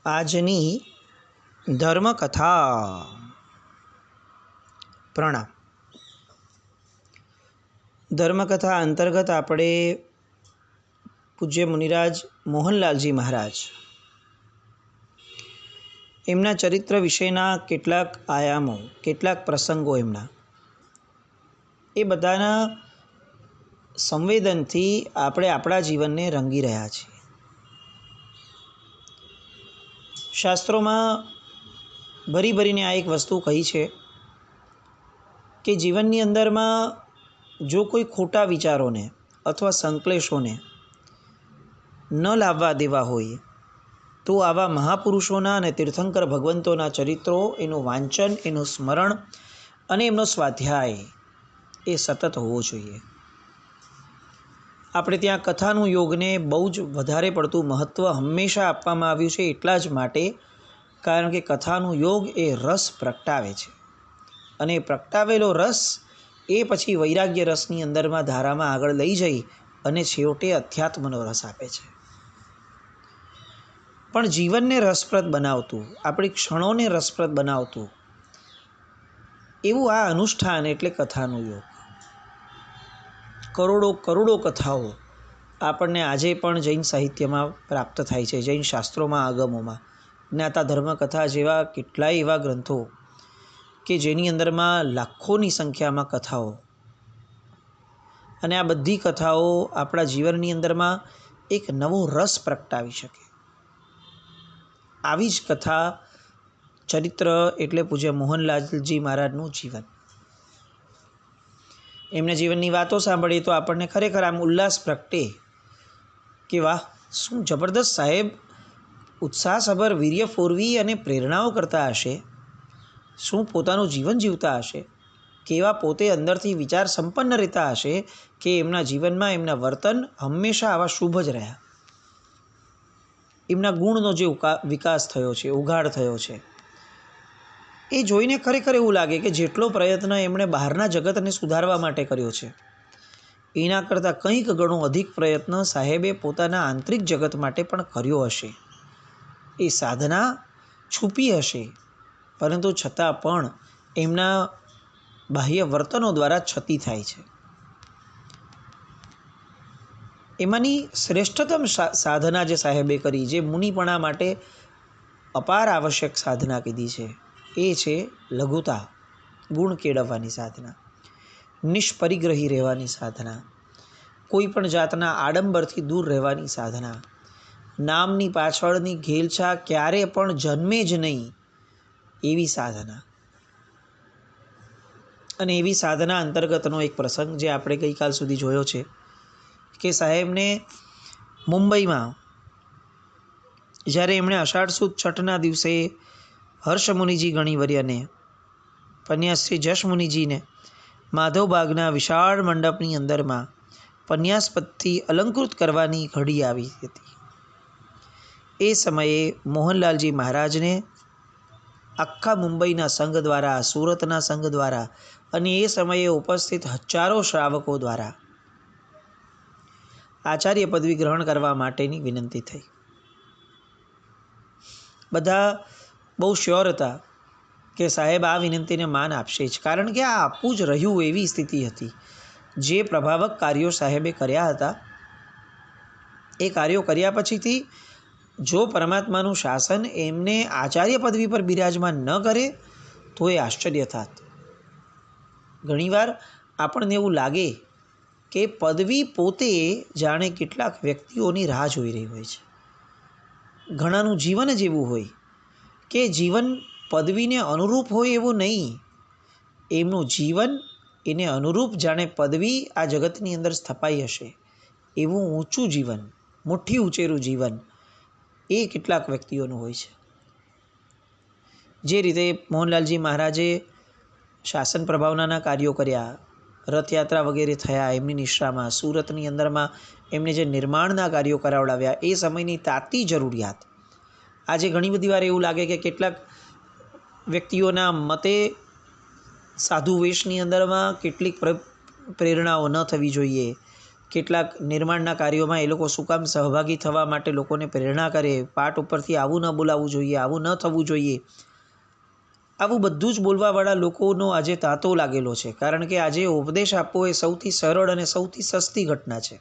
આજની ધર્મકથા. પ્રણામ. ધર્મકથા અંતર્ગત આપણે પૂજ્ય મુનિરાજ મોહનલાલજી મહારાજ એમના ચરિત્ર વિશેના કેટલાક આયામો, કેટલાક પ્રસંગો એમના એ બધાના સંવેદનથી આપણે આપણા જીવનને રંગી રહ્યા છીએ. શાસ્ત્રોમાં ભરી ભરીને આ એક વસ્તુ કહી છે કે જીવનની અંદરમાં જો કોઈ ખોટા વિચારોને અથવા સંકલેશોને ન લાવવા દેવા હોય તો આવા મહાપુરુષોના અને તીર્થંકર ભગવંતોના ચરિત્રો, એનું વાંચન, એનું સ્મરણ અને એમનો સ્વાધ્યાય એ સતત હોવો જોઈએ. આપણે ત્યાં કથાનું યોગને બહુ જ વધારે પડતું મહત્ત્વ હંમેશા આપવામાં આવ્યું છે, એટલા જ માટે કારણ કે કથાનું યોગ એ રસ પ્રગટાવે છે અને પ્રગટાવેલો રસ એ પછી વૈરાગ્ય રસની અંદરમાં ધારામાં આગળ લઈ જઈ અને છેવટે અધ્યાત્મનો રસ આપે છે. પણ જીવનને રસપ્રદ બનાવતું, આપણી ક્ષણોને રસપ્રદ બનાવતું એવું આ અનુષ્ઠાન એટલે કથાનું યોગ. કરોડો કરોડો કથાઓ આપણને આજે પણ જૈન સાહિત્યમાં પ્રાપ્ત થાય છે, જૈન શાસ્ત્રોમાં, આગમોમાં. જ્ઞાતા ધર્મકથા જેવા કેટલાય એવા ગ્રંથો કે જેની અંદરમાં લાખોની સંખ્યામાં કથાઓ, અને આ બધી કથાઓ આપણા જીવનની અંદરમાં એક નવો રસ પ્રગટાવી શકે. આવી જ કથા ચરિત્ર એટલે પૂજ્ય મોહનલાલજી મહારાજનું જીવન. એમના જીવનની વાતો સાંભળીએ તો આપણને ખરેખર આમ ઉલ્લાસ પ્રગટે કે વાહ, શું જબરદસ્ત સાહેબ ઉત્સાહસભર વીર્ય ફોરવી અને પ્રેરણાઓ કરતા હશે, શું પોતાનું જીવન જીવતા હશે, કેવા પોતે અંદરથી વિચાર સંપન્ન રહેતા હશે કે એમના જીવનમાં એમના વર્તન હંમેશા આવા શુભ જ રહ્યા. એમના ગુણનો જે વિકાસ થયો છે, ઉઘાડ થયો છે, એ જોઈને ખરેખર એવું લાગે કે જેટલો પ્રયત્ન એમણે બહારના જગતને સુધારવા માટે કર્યો છે એના કરતાં કંઈક ઘણો અધિક પ્રયત્ન સાહેબે પોતાના આંતરિક જગત માટે પણ કર્યો હશે. એ સાધના છુપી હશે, પરંતુ છતાં પણ એમના બાહ્ય વર્તનો દ્વારા છતી થાય છે. એમાંની શ્રેષ્ઠતમ સાધના જે સાહેબે કરી, જે મુનિપણા માટે અપાર આવશ્યક સાધના કીધી છે, એ છે લઘુતા, ગુણ કેળવવાની સાધના, નિષ્પરિગ્રહી રહેવાની સાધના, કોઈ પણ જાતના આડંબરથી દૂર રહેવાની સાધના, નામની પાછળની ઘેલછા ક્યારે પણ જન્મે જ નહીં એવી સાધના. અને એવી સાધના અંતર્ગતનો એક પ્રસંગ જે આપણે ગઈકાલ સુધી જોયો છે કે સાહેબને મુંબઈમાં જ્યારે એમણે અષાઢ સુદ છઠના દિવસે હર્ષમુનિજી ગણિવર્યને, પન્યાસશ્રી જશમુનિજીને માધવબાગના વિશાળ મંડપની અંદરમાં પન્યાસપદથી અલંકૃત કરવાની ઘડી આવી હતી. એ સમયે મોહનલાલજી મહારાજને આખા મુંબઈના સંઘ દ્વારા, સુરતના સંઘ દ્વારા અને એ સમયે ઉપસ્થિત હજારો શ્રાવકો દ્વારા આચાર્ય પદવી ગ્રહણ કરવા માટેની વિનંતી થઈ. બધા બહુ શ્યોર હતા કે સાહેબ આ વિનંતીને માન આપશે જ, કારણ કે આ આપવું જ રહ્યું એવી સ્થિતિ હતી. જે પ્રભાવક કાર્યો સાહેબે કર્યા હતા, એ કાર્યો કર્યા પછીથી જો પરમાત્માનું શાસન એમને આચાર્ય પદવી પર બિરાજમાન ન કરે તો એ આશ્ચર્ય થાત. ઘણીવાર આપણને એવું લાગે કે પદવી પોતે જાણે કેટલાક વ્યક્તિઓની રાહ જોઈ રહી હોય છે. ઘણાનું જીવન જ એવું હોય કે જીવન પદવીને અનુરૂપ હોય એવું નહીં, એમનું જીવન એને અનુરૂપ જાણે પદવી આ જગતની અંદર સ્થપાઈ હશે એવું ઊંચું જીવન, મુઠ્ઠી ઉંચેરું જીવન એ કેટલાક વ્યક્તિઓનું હોય છે. જે રીતે મોહનલાલજી મહારાજે શાસન પ્રભાવનાના કાર્યો કર્યા, રથયાત્રા વગેરે થયા એમની નિશ્રામાં, સુરતની અંદરમાં એમને જે નિર્માણના કાર્યો કરાવડાવ્યા, એ સમયની તાતી જરૂરિયાત. આજે ઘણી બધી વાર એવું લાગે કે કેટલાક વ્યક્તિઓના મતે સાધુ વેશની અંદરમાં કેટલીક પ્રેરણાઓ ન થવી જોઈએ કેટલાક નિર્માણના કાર્યોમાં એ લોકો શું કામ સહભાગી થવા માટે લોકોને પ્રેરણા કરે, પાઠ ઉપરથી આવું ન બોલાવવું જોઈએ, આવું ન થવું જોઈએ, આવું બધું જ બોલવાવાળા લોકોનો આજે તાંતો લાગેલો છે. કારણ કે આજે ઉપદેશ આપવો એ સૌથી સરળ અને સૌથી સસ્તી ઘટના છે.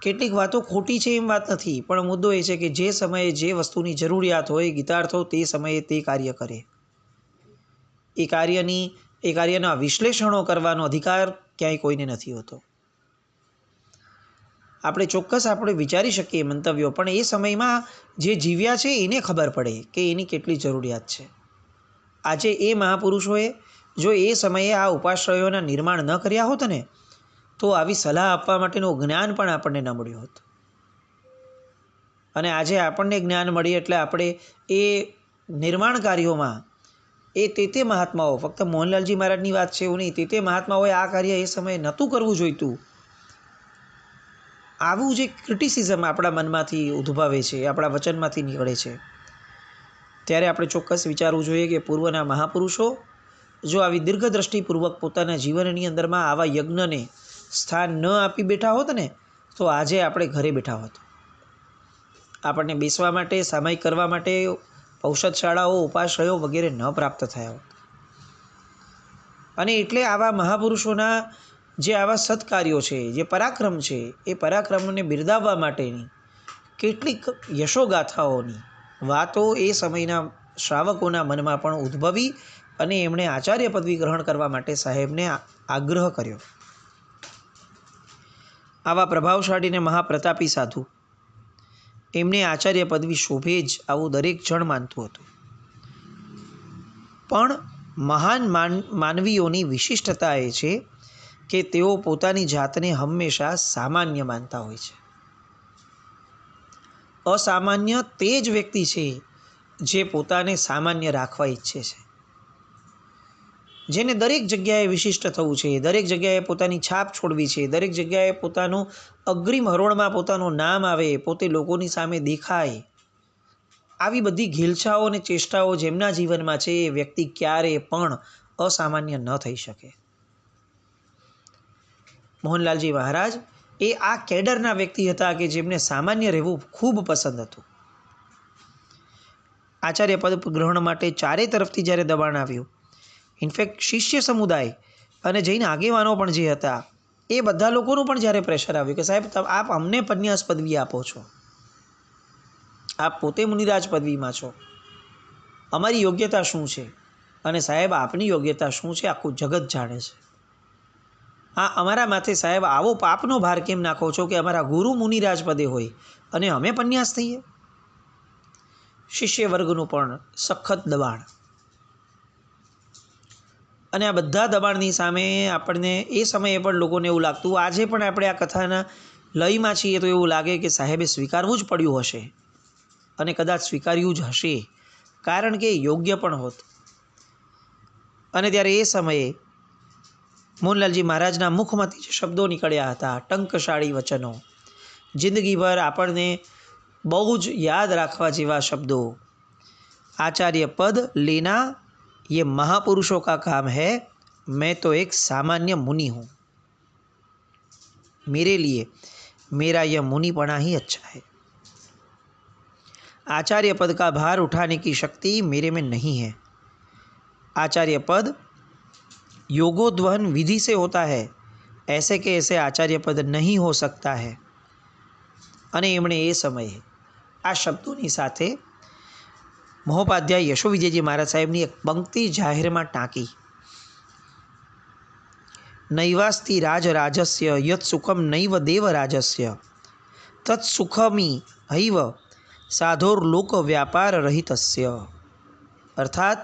કેટલીક વાતો ખોટી છે એમ વાત નથી, પણ મુદ્દો એ છે કે જે સમયે જે વસ્તુની જરૂરિયાત હોય ગીતાર્થો તે સમયે તે કાર્ય કરે. એ કાર્યના વિશ્લેષણો કરવાનો અધિકાર ક્યાંય કોઈને નથી હોતો. આપણે વિચારી શકીએ મંતવ્યો, પણ એ સમયમાં જે જીવ્યા છે એને ખબર પડે કે એની કેટલી જરૂરિયાત છે. આજે એ મહાપુરુષોએ જો એ સમયે આ ઉપાશ્રયોના નિર્માણ ન કર્યા હોત ને તો આવી સલાહ આપવા માટેનું જ્ઞાન પણ આપણને ન મળ્યું હોત. અને આજે આપણને જ્ઞાન મળીએ એટલે આપણે એ નિર્માણ કાર્યોમાં તે મહાત્માઓ, ફક્ત મોહનલાલજી મહારાજની વાત છે એવું નહીં, તે મહાત્માઓએ આ કાર્ય એ સમયે નહોતું કરવું જોઈતું. આવું જે ક્રિટિસિઝમ આપણા મનમાંથી ઉદ્ભવે છે, આપણા વચનમાંથી નીકળે છે, ત્યારે આપણે ચોક્કસ વિચારવું જોઈએ કે પૂર્વના મહાપુરુષો જો આવી દીર્ઘદ્રષ્ટિપૂર્વક પોતાના જીવનની અંદરમાં આવા યજ્ઞને સ્થાન ન આપી બેઠા હોત ને તો આજે આપણે ઘરે બેઠા હોત. આપણને બેસવા માટે, સામાયિક કરવા માટે ઔષધશાળાઓ, ઉપાશ્રયો વગેરે ન પ્રાપ્ત થયા હોત. અને એટલે આવા મહાપુરુષોના જે આવા સત્કાર્યો છે, જે પરાક્રમ છે, એ પરાક્રમને બિરદાવવા માટેની કેટલીક યશોગાથાઓની વાતો એ સમયના શ્રાવકોના મનમાં પણ ઉદ્ભવી અને એમણે આચાર્ય પદવી ગ્રહણ કરવા માટે સાહેબને આગ્રહ કર્યો. આવા પ્રભાવશાળી અને મહાપ્રતાપી સાધુ, એમને આચાર્ય પદવી શોભે જ આવું દરેક જણ માનતું હતું. પણ મહાન માનવીઓની વિશિષ્ટતા એ છે કે તેઓ પોતાની જાતને હંમેશા સામાન્ય માનતા હોય છે. અસામાન્ય તે જ વ્યક્તિ છે જે પોતાને સામાન્ય રાખવા ઈચ્છે છે, જેને દરેક જગ્યાએ વિશિષ્ટ થવું છે, દરેક જગ્યાએ પોતાની છાપ છોડવી છે, દરેક જગ્યાએ પોતાનું અગ્રીમ હરોળમાં પોતાનું નામ આવે, પોતે લોકોની સામે દેખાય. આવી બધી ઘેલછાઓ અને ચેષ્ટાઓ જેમના જીવનમાં છે એ વ્યક્તિ ક્યારે પણ અસામાન્ય ન થઈ શકે. મોહનલાલજી મહારાજ એ આ કેડરના વ્યક્તિ હતા કે જેમને સામાન્ય રહેવું ખૂબ પસંદ હતું. આચાર્ય પદ ગ્રહણ માટે ચારે તરફથી જ્યારે દબાણ આવ્યું, ઇનફેક્ટ શિષ્ય સમુદાય અને જૈન આગેવાનો પણ જે હતા એ બધા લોકોનું પણ જ્યારે પ્રેશર આવ્યું કે સાહેબ આપ અમને પન્યાસ પદવી આપો છો, આપ પોતે મુનિરાજ પદવીમાં છો, અમારી યોગ્યતા શું છે? અને સાહેબ આપની યોગ્યતા શું છે આખું જગત જાણે છે. અમારા માથે સાહેબ આવો પાપનો ભાર કેમ નાખો છો કે અમારા ગુરુ મુનિરાજ પદે હોય અને અમે પન્યાસ થઈએ? શિષ્ય વર્ગનું પણ સખત દબાણ. અને આ બધા દબાણની સામે આપણને એ સમયે પણ લોકોને એવું લાગતું, આજે પણ આપણે આ કથાના લયમાં છીએ તો એવું લાગે કે સાહેબે સ્વીકારવું જ પડ્યું હશે અને કદાચ સ્વીકાર્યું જ હશે, કારણ કે યોગ્ય પણ હોત. અને ત્યારે એ સમયે મોહનલાલજી મહારાજના મુખમાંથી જે શબ્દો નીકળ્યા હતા, ટંકશાળી વચનો, જિંદગીભર આપણને બહુ જ યાદ રાખવા જેવા શબ્દો, આચાર્ય પદ લેના ये महापुरुषों का काम है, मैं तो एक सामान्य मुनि हूँ, मेरे लिए मेरा यह मुनिपना ही अच्छा है, आचार्य पद का भार उठाने की शक्ति मेरे में नहीं है, आचार्य पद योगोद्वहन विधि से होता है, ऐसे के ऐसे आचार्य पद नहीं हो सकता है. અને એમણે એ સમયે આ શબ્દોની સાથે મહોપાધ્યાય યશોવિજયજી મહારાજ સાહેબની એક પંક્તિ જાહેરમાં ટાંકી, નૈવાસ્તિ રાજરાજસ્ય યત સુખમ નૈવ દેવરાજસ્ય તત્ સુખમી હૈવ સાધોર લોક વ્યાપાર રહિતસ્ય. અર્થાત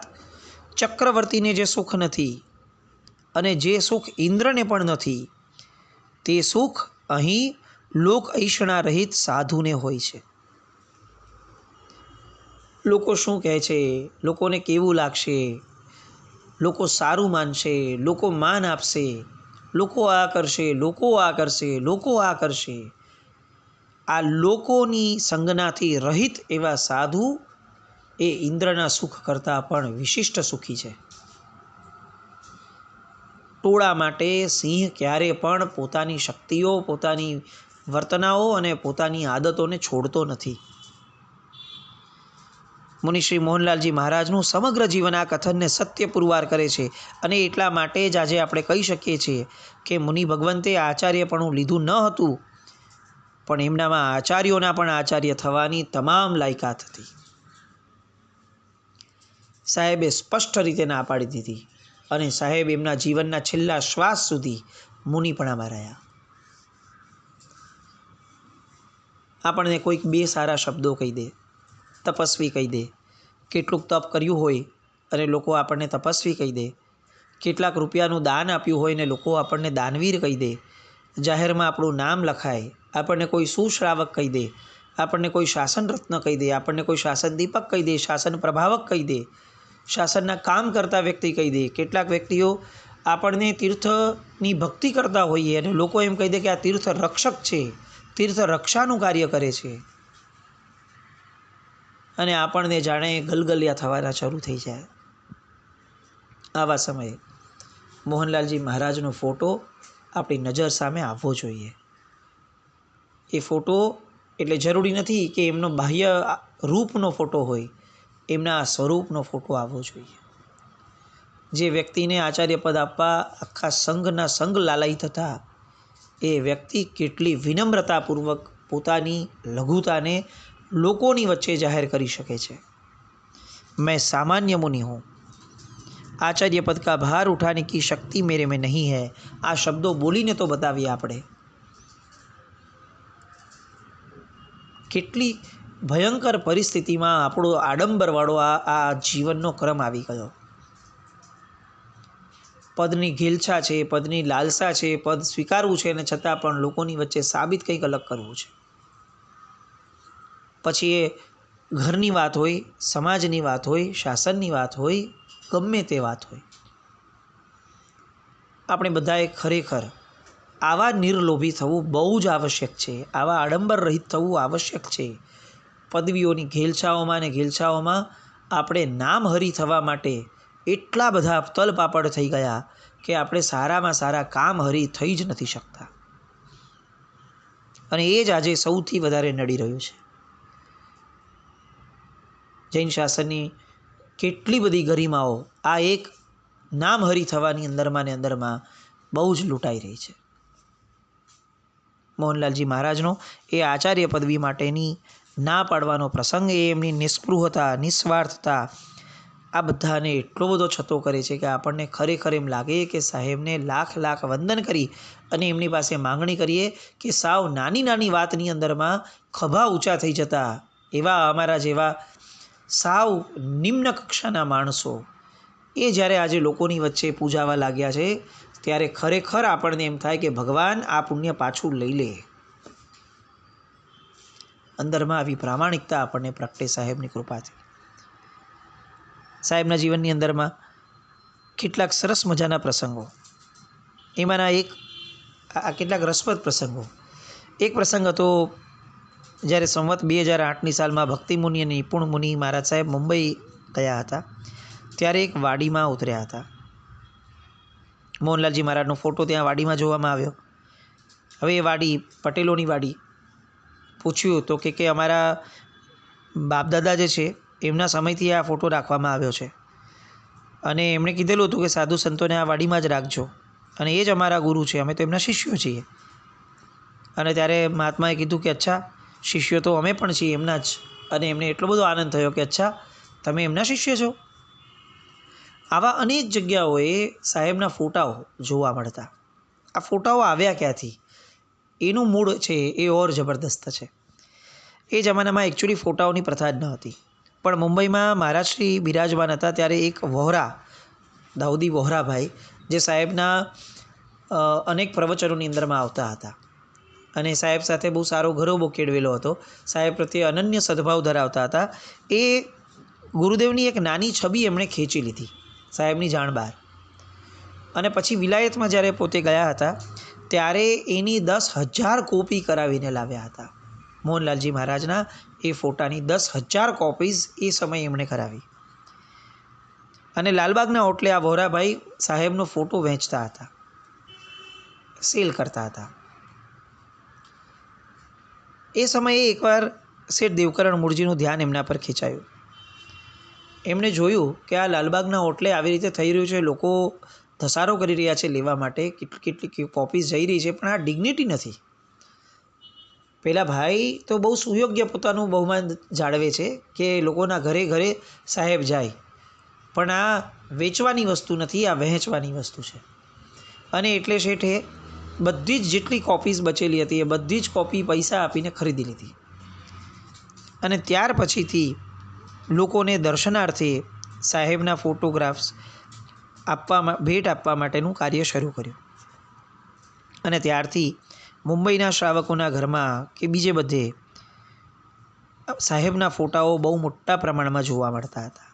ચક્રવર્તીને જે સુખ નથી અને જે સુખ ઇન્દ્રને પણ નથી તે સુખ અહીં લોક ઐષણા રહિત સાધુને હોય છે. લોકો શું કહે છે, લોકોને કેવું લાગશે, લોકો સારું માનશે, લોકો માન આપશે, લોકો આ કરશે, લોકો આ કરશે, લોકો આ કરશે, આ લોકોની સંજ્ઞાથી રહિત એવા સાધુ એ ઇન્દ્રના સુખ કરતાં પણ વિશિષ્ટ સુખી છે. ટોળા માટે સિંહ ક્યારે પણ પોતાની શક્તિઓ, પોતાની વર્તનાઓ અને પોતાની આદતોને છોડતો નથી. મુનિશ્રી મોહનલાલજી મહારાજનું સમગ્ર જીવન આ કથનને સત્ય પુરવાર કરે છે. અને એટલા માટે જ આજે આપણે કહી શકીએ છીએ કે મુનિ ભગવંતે આચાર્યપણું લીધું ન હતું, પણ એમનામાં આચાર્યોના પણ આચાર્ય થવાની તમામ લાયકાત હતી. સાહેબે સ્પષ્ટ રીતે ના પાડી દીધી અને સાહેબ એમના જીવનના છેલ્લા શ્વાસ સુધી મુનિપણામાં રહ્યા. આપણને કોઈક બે સારા શબ્દો કહી દે, તપસ્વી કહી દે, કેટલુંક તપ કર્યું હોય અને લોકો આપણને તપસ્વી કહી દે, કેટલાક રૂપિયાનું દાન આપ્યું હોય ને લોકો આપણને દાનવીર કહી દે, જાહેરમાં આપણું નામ લખાય, આપણને કોઈ સુશ્રાવક કહી દે, આપણને કોઈ શાસન રત્ન કહી દે, આપણને કોઈ શાસન દીપક કહી દે, શાસન પ્રભાવક કહી દે, શાસનના કામ કરતા વ્યક્તિ કહી દે. કેટલાક વ્યક્તિઓ આપણને તીર્થની ભક્તિ કરતા હોઈએ અને લોકો એમ કહી દે કે આ તીર્થ રક્ષક છે, તીર્થ રક્ષાનું કાર્ય કરે છે, અને આપણને જાણે ગલગલિયા થવાના શરૂ થઈ જાય. આવા સમયે મોહનલાલજી મહારાજનો ફોટો આપણી નજર સામે આવવો જોઈએ. એ ફોટો એટલે જરૂરી નથી કે એમનો બાહ્ય રૂપનો ફોટો હોય, એમના સ્વરૂપનો ફોટો આવવો જોઈએ. જે વ્યક્તિને આચાર્ય પદ આપવા આખા સંઘના સંઘ લાલાયિત હતા, એ વ્યક્તિ કેટલી વિનમ્રતાપૂર્વક પોતાની લઘુતાને લોકોની વચ્ચે જાહેર કરી શકે છે. મેં સામાન્ય મુનિ હું, આચાર્ય પદ કા ભાર ઉઠાને કી શક્તિ મેરે में નહીં है. આ શબ્દો બોલીને તો બતાવીએ આપણે. કેટલી ભયંકર પરિસ્થિતિમાં આપણો આડંબરવાળો આ જીવનનો ક્રમ આવી ગયો. પદની ઘેલછા છે, પદની લાલસા છે, પદ સ્વીકારવું છે, અને છતાં પણ લોકોની વચ્ચે સાબિત કંઈક અલગ કરવું છે. પછી એ ઘરની વાત હોય, સમાજની વાત હોય, શાસનની વાત હોય, ગમે તે વાત હોય, આપણે બધાએ ખરેખર આવા નિર્લોભી થવું બહુ જ આવશ્યક છે. આવા આડંબર રહિત થવું આવશ્યક છે. પદવીઓની ઘેલછાઓમાં ને ઘેલછાઓમાં આપણે નામહરી થવા માટે એટલા બધા તલપાપડ થઈ ગયા કે આપણે સારામાં સારા કામહરી થઈ જ નથી શકતા. અને એ જ આજે સૌથી વધારે નડી રહ્યું છે. જૈન શાસનની કેટલી બધી ગરિમાઓ આ એક નામહરી થવાની અંદરમાં ને અંદરમાં બહુ જ લૂંટાઈ રહી છે. મોહનલાલજી મહારાજનો એ આચાર્ય પદવી માટેની ના પાડવાનો પ્રસંગ, એ એમની નિસ્પૃહતા, નિસ્વાર્થતા, આ બધાને એટલો બધો છતો કરે છે કે આપણને ખરેખર એમ લાગે કે સાહેબને લાખ લાખ વંદન કરી અને એમની પાસે માંગણી કરીએ કે સાવ નાની નાની વાતની અંદરમાં ખભા ઊંચા થઈ જતા એવા અમારા જેવા સાવ નિમ્ન કક્ષાના માણસો એ જ્યારે આજે લોકોની વચ્ચે પૂજાવા લાગ્યા છે, ત્યારે ખરેખર આપણને એમ થાય કે ભગવાન આ પુણ્ય પાછું લઈ લે. અંદરમાં આવી પ્રામાણિકતા આપણને પ્રગટે સાહેબની કૃપાથી. સાહેબના જીવનની અંદરમાં કેટલાક સરસ મજાના પ્રસંગો, એમાંના એક આ કેટલાક રસપ્રદ પ્રસંગો. એક પ્રસંગ હતો જ્યારે સંવત 2008ની સાલમાં ભક્તિમુનિ અને નિપુણ મુનિ મહારાજ સાહેબ મુંબઈ ગયા હતા, ત્યારે એક વાડીમાં ઉતર્યા હતા. મોહનલાલજી મહારાજનો ફોટો ત્યાં વાડીમાં જોવામાં આવ્યો. હવે એ વાડી પટેલોની વાડી. પૂછ્યું તો કે અમારા બાપદાદા જે છે એમના સમયથી આ ફોટો રાખવામાં આવ્યો છે, અને એમણે કીધેલું હતું કે સાધુ સંતોને આ વાડીમાં જ રાખજો, અને એ જ અમારા ગુરુ છે, અમે તો એમના શિષ્યો છીએ. અને ત્યારે મહાત્માએ કીધું કે અચ્છા, શિષ્યો તો અમે પણ છીએ એમના જ. અને એમને એટલો બધો આનંદ થયો કે અચ્છા, તમે એમના શિષ્ય છો. આવા અનેક જગ્યાઓએ સાહેબના ફોટાઓ જોવા મળતા. આ ફોટાઓ આવ્યા ક્યાંથી, એનું મૂળ છે એ ઓર જબરદસ્ત છે. એ જમાનામાં એકચ્યુઅલી ફોટાઓની પ્રથા જ ન હતી, પણ મુંબઈમાં મહારાજશ્રી બિરાજમાન હતા ત્યારે એક વહોરા, દાઉદી વહોરાભાઈ, જે સાહેબના અનેક પ્રવચનોની અંદરમાં આવતા હતા અને સાહેબ સાથે બહુ સારો ઘરોબો કેળવેલો હતો, સાહેબ પ્રત્યે અનન્ય સદભાવ ધરાવતા હતા. એ ગુરુદેવની એક નાની છબી એમણે ખેંચી લીધી સાહેબની જાણ બહાર, અને પછી વિલાયતમાં જ્યારે પોતે ગયા હતા ત્યારે એની 10,000 કોપી કરાવીને લાવ્યા હતા. મોહનલાલજી મહારાજના એ ફોટાની 10,000 કોપીઝ એ સમયે એમણે કરાવી. અને લાલબાગના ઓટલે આ વોરાભાઈ સાહેબનો ફોટો વેચતા હતા, સેલ કરતા હતા. એ સમયે એકવાર શેઠ દેવકરણ મૂળજીનું ધ્યાન એમના પર ખેંચાયું. એમણે જોયું કે આ લાલબાગના ઓટલે આવી રીતે થઈ રહ્યું છે, લોકો ધસારો કરી રહ્યા છે લેવા માટે, કેટલી કોપીઝ જઈ રહી છે, પણ આ ડિગ્નિટી નથી. પેલા ભાઈ તો બહુ સુયોગ્ય પોતાનું બહુમાન જાળવે છે કે લોકોના ઘરે ઘરે સાહેબ જાય, પણ આ વેચવાની વસ્તુ નથી, આ વહેંચવાની વસ્તુ છે. અને એટલે શેઠે બધી જ જેટલી કોપીઝ બચેલી હતી એ બધી જ કોપી પૈસા આપીને ખરીદી લીધી. અને ત્યાર પછીથી લોકોને દર્શનાર્થે સાહેબના ફોટોગ્રાફ્સ ભેટ આપવા માટેનું કાર્ય શરૂ કર્યું. અને ત્યારથી મુંબઈના શ્રાવકોના ઘરમાં કે બીજે બધે સાહેબના ફોટાઓ બહુ મોટા પ્રમાણમાં જોવા મળતા હતા.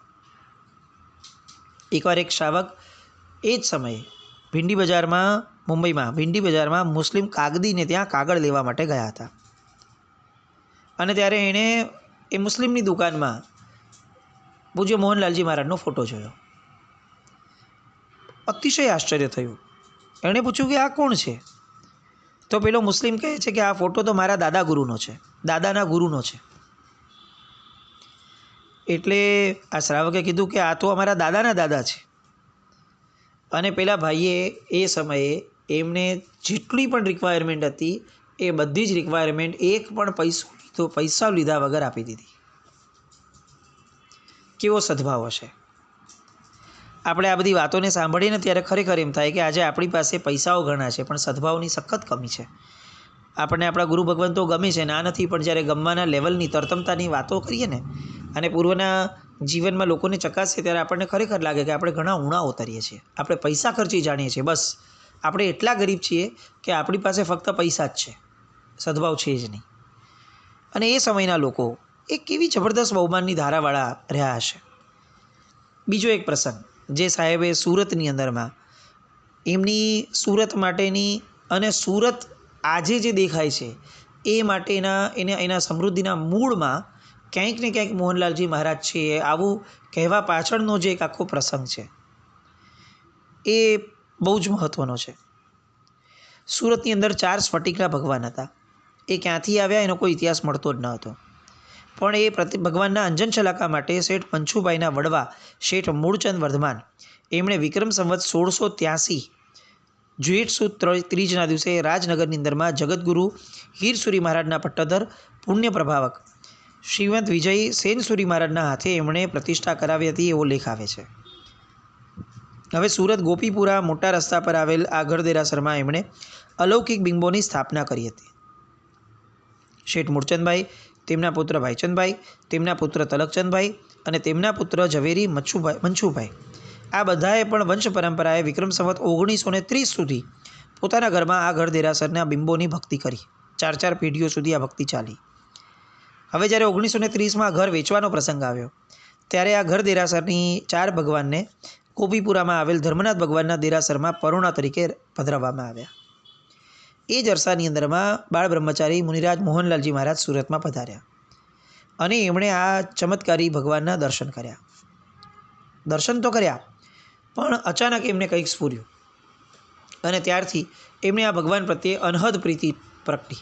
એકવાર એક શ્રાવક એ જ સમયે ભીંડી બજારમાં, મુંબઈમાં ભીંડી બજારમાં મુસ્લિમ કાગદીને ત્યાં કાગળ લેવા માટે ગયા હતા. અને ત્યારે એણે એ મુસ્લિમની દુકાનમાં પૂજ્ય મોહનલાલજી મહારાજનો ફોટો જોયો. અતિશય આશ્ચર્ય થયું. એણે પૂછ્યું કે આ કોણ છે? તો પેલો મુસ્લિમ કહે છે કે આ ફોટો તો મારા દાદા ગુરુનો છે, દાદાના ગુરુનો છે. એટલે આ શ્રાવકે કીધું કે આ તો અમારા દાદાના દાદા છે. અને પેલા ભાઈએ એ સમયે એમને જેટલી પણ રિક્વાયરમેન્ટ હતી એ બધી જ રિક્વાયરમેન્ટ એક પણ પૈસા લીધા વગર આપી દીધી. કેવો સદભાવ હશે! આપણે આ બધી વાતોને સાંભળીએ ને ત્યારે ખરેખર એમ થાય કે આજે આપણી પાસે પૈસાઓ ઘણા છે પણ સદભાવની સખત કમી છે. આપણને આપણા ગુરુ ભગવંતો ગમે છે, ના નથી, પણ જ્યારે ગમવાના લેવલની, તરતમતાની વાતો કરીએ ને અને પૂર્વના જીવનમાં લોકોને ચકાસીએ ત્યારે આપણને ખરેખર લાગે કે આપણે ઘણા ઊણા ઉતરીએ છીએ. આપણે પૈસા ખર્ચી જાણીએ છીએ, બસ આપણે એટલા ગરીબ છીએ કે આપણી પાસે ફક્ત પૈસા જ છે, સદભાવ છે જ નહીં. અને એ સમયના લોકો એ કેવી જબરદસ્ત બહુમાનની ધારાવાળા રહ્યા હશે. બીજો એક પ્રસંગ જે સાહેબે સુરતની અંદરમાં એમની સુરત માટેની અને સુરત આજે જે દેખાય છે એ માટેના એના સમૃદ્ધિના મૂળમાં ક્યાંક ને ક્યાંક મોહનલાલજી મહારાજ છે, આવું કહેવા પાછળનો જે એક આખો પ્રસંગ છે એ બહુ જ મહત્ત્વનો છે. સુરતની અંદર 4 સ્ફટિકના ભગવાન હતા. એ ક્યાંથી આવ્યા એનો કોઈ ઇતિહાસ મળતો જ ન હતો. પણ એ ભગવાનના અંજન છલાકા માટે શેઠ પંછુભાઈના વડવા શેઠ મૂળચંદ વર્ધમાન એમણે વિક્રમ સંવત 1683 જેઠ સુદ ત્રીજના દિવસે રાજનગરની અંદરમાં જગતગુરુ હીરસુરી મહારાજના પટ્ટધર પુણ્ય પ્રભાવક શ્રીમંત વિજય સેનસુરી મહારાજના હાથે એમણે પ્રતિષ્ઠા કરાવી હતી, એવો લેખ આવે છે. હવે સુરત ગોપીપુરા મોટા રસ્તા પર આવેલ આ ગઢ દેરાસરમાં એમણે અલૌકિક બિંબોની સ્થાપના કરી હતી. શેઠ મૂળચંદભાઈ, તેમના પુત્ર ભાઈચંદભાઈ, તેમના પુત્ર તલકચંદભાઈ અને તેમના પુત્ર ઝવેરી મનસુભાઈ આ બધાએ પણ વંશ પરંપરાએ વિક્રમ સંવત 1930 સુધી પોતાના ઘરમાં આ ગઢ દેરાસરના બિંબોની ભક્તિ કરી. 4 પેઢીઓ સુધી આ ભક્તિ ચાલી. હવે જ્યારે 1930માં ઘર વેચવાનો પ્રસંગ આવ્યો ત્યારે આ ઘર દેરાસરની 4 ભગવાનને ગોપીપુરામાં આવેલ ધર્મનાથ ભગવાનના દેરાસરમાં પરોણા તરીકે પધરાવવામાં આવ્યા. એ જ અરસાની અંદરમાં બાળ બ્રહ્મચારી મુનિરાજ મોહનલાલજી મહારાજ સુરતમાં પધાર્યા અને એમણે આ ચમત્કારી ભગવાનના દર્શન કર્યા. દર્શન તો કર્યા પણ અચાનક એમને કંઈક સ્ફૂર્યું અને ત્યારથી એમણે આ ભગવાન પ્રત્યે અનહદ પ્રીતિ પ્રગટી.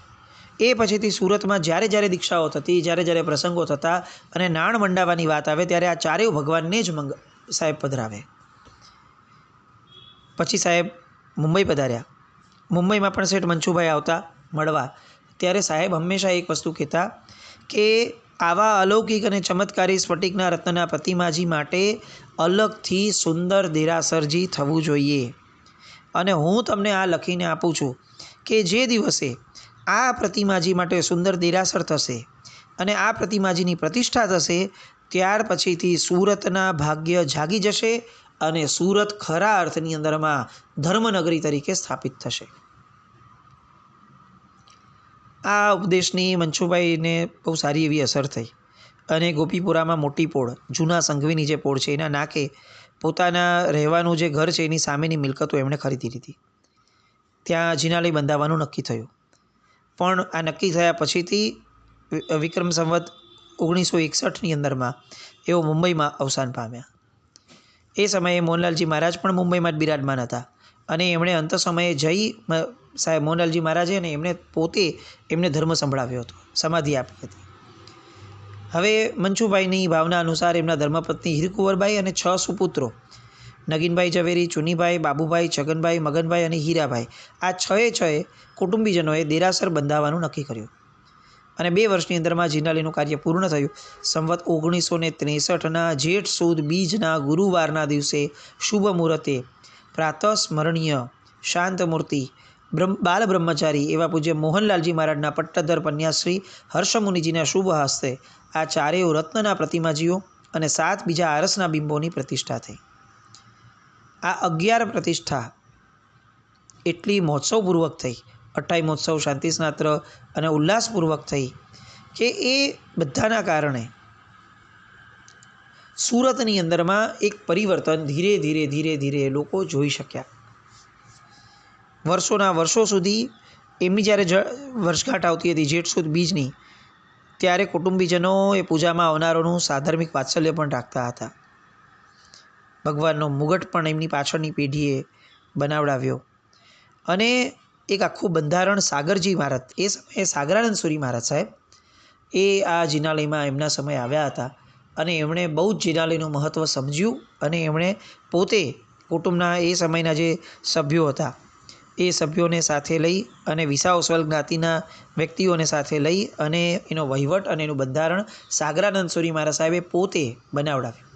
એ પછીથી સુરતમાં જ્યારે જ્યારે દીક્ષાઓ થતી, જ્યારે જ્યારે પ્રસંગો થતા અને નાણ મંડાવવાની વાત આવે ત્યારે આ ચારેય ભગવાનને જ સાહેબ પધરાવે. પછી સાહેબ મુંબઈ પધાર્યા. મુંબઈમાં પણ શેઠ મનસુભાઈ આવતા મળવા, ત્યારે સાહેબ હંમેશા એક વસ્તુ કહેતા કે આવા અલૌકિક અને ચમત્કારી સ્ફટિકના રત્નના પ્રતિમાજી માટે અલગથી સુંદર દેરાસરજી થવું જોઈએ. અને હું તમને આ લખીને આપું છું કે જે દિવસે આ પ્રતિમાજી માટે સુંદર દેરાસર થશે અને આ પ્રતિમાજીની પ્રતિષ્ઠા થશે ત્યાર પછીથી સુરતના ભાગ્ય જાગી જશે અને સુરત ખરા અર્થની અંદરમાં ધર્મનગરી તરીકે સ્થાપિત થશે. આ ઉપદેશની મનસુભાઈને બહુ સારી એવી અસર થઈ અને ગોપીપુરામાં મોટી પોળ, જૂના સંઘવીની જે પોળ છે એના નાકે પોતાના રહેવાનું જે ઘર છે એની સામેની મિલકતો એમણે ખરીદી લીધી. ત્યાં જિનાલય બંધાવવાનું નક્કી થયું. પણ આ નક્કી થયા પછીથી વિક્રમ સંવત 1961ની અંદરમાં એઓ મુંબઈમાં અવસાન પામ્યા. એ સમયે મોહનલાલજી મહારાજ પણ મુંબઈમાં જ બિરાજમાન હતા અને એમણે અંત સમયે જઈ સાહેબ મોહનલાલજી મહારાજે અને એમણે પોતે એમને ધર્મ સંભળાવ્યો હતો, સમાધિ આપી હતી. હવે મંછુભાઈની ભાવના અનુસાર એમના ધર્મપત્ની હીરકુંવરબાઈ અને 6 સુપુત્રો નગીનભાઈ ઝવેરી, ચુનીભાઈ, બાબુભાઈ, છગનભાઈ, મગનભાઈ અને હીરાભાઈ, આ 6 કુટુંબીજનોએ દેરાસર બંધાવવાનું નક્કી કર્યું અને 2 વર્ષની અંદરમાં જિનાલયનું કાર્ય પૂર્ણ થયું. સંવત 1963ના જેઠ સુદ બીજના ગુરુવારના દિવસે શુભ મુહૂર્તે પ્રાતઃ સ્મરણીય શાંતમૂર્તિ બાલ બ્રહ્મચારી એવા પૂજ્ય મોહનલાલજી મહારાજના પટ્ટધર પન્યાશ્રી હર્ષમુનિજીના શુભ હસ્તે આ 4 રત્નના પ્રતિમાજીઓ અને 7 બીજા આરસના બિંબોની પ્રતિષ્ઠા થઈ. આ 11 પ્રતિષ્ઠા એટલી મહોત્સવપૂર્વક થઈ, 28 મહોત્સવ શાંતિસ્નાત્ર અને ઉલ્લાસપૂર્વક થઈ કે એ બધાના કારણે સુરતની અંદરમાં એક પરિવર્તન ધીરે ધીરે લોકો જોઈ શક્યા. વર્ષોના વર્ષો સુધી એમની જ્યારે વર્ષગાંઠ આવતી હતી જેઠ સુદ બીજની, ત્યારે કુટુંબીજનો એ પૂજામાં આવનારોનું સાધર્મિક વાત્સલ્ય પણ રાખતા હતા. ભગવાનનો મુગટ પણ એમની પાછળની પેઢીએ બનાવડાવ્યો અને એક આખું બંધારણ સાગરજી મહારાજ, એ સમયે સાગરાનંદ સુરી મહારાજ સાહેબ એ આ જિનાલયમાં એમના સમયે આવ્યા હતા અને એમણે બહુ જ જિનાલયનું મહત્ત્વ સમજ્યું અને એમણે પોતે કુટુંબના એ સમયના જે સભ્યો હતા એ સભ્યોને સાથે લઈ અને વિસાવસ્વલ જ્ઞાતિના વ્યક્તિઓને સાથે લઈ અને એનો વહીવટ અને એનું બંધારણ સાગરાનંદ સુરી મહારાજ સાહેબે પોતે બનાવડાવ્યું.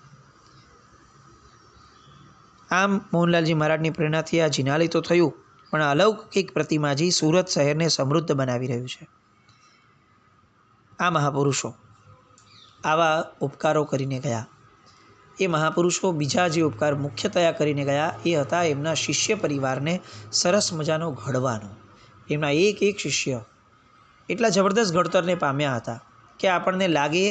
આમ મોહનલાલજી મહારાજની પ્રેરણાથી આ જિનાલય તો થયું, પણ અલૌકિક પ્રતિમાજી સુરત શહેરને સમૃદ્ધ બનાવી રહ્યું છે. આ મહાપુરુષો આવા ઉપકારો કરીને ગયા. એ મહાપુરુષો બીજા જે ઉપકાર મુખ્યતયા કરીને ગયા એ હતા એમના શિષ્ય પરિવારને સરસ મજાનો ઘડવાનો. એમના એક શિષ્ય એટલા જબરદસ્ત ઘડતરને પામ્યા હતા કે આપણને લાગે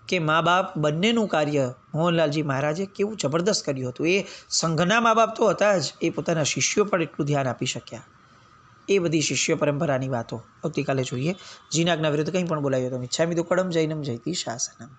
કે મા બાપ બંનેનું કાર્ય મોહનલાલજી મહારાજે કેવું જબરદસ્ત કર્યું હતું. એ સંઘના મા બાપ તો હતા જ, એ પોતાના શિષ્યો પર એટલું ધ્યાન આપી શક્યા. એ બધી શિષ્ય પરંપરાની વાતો આવતીકાલે જોઈએ. જીનાગના વિરુદ્ધ કંઈ પણ બોલાવ્યો તો મિચ્છામિ દુક્કડમ જૈનમ જયતિ શાસનમ.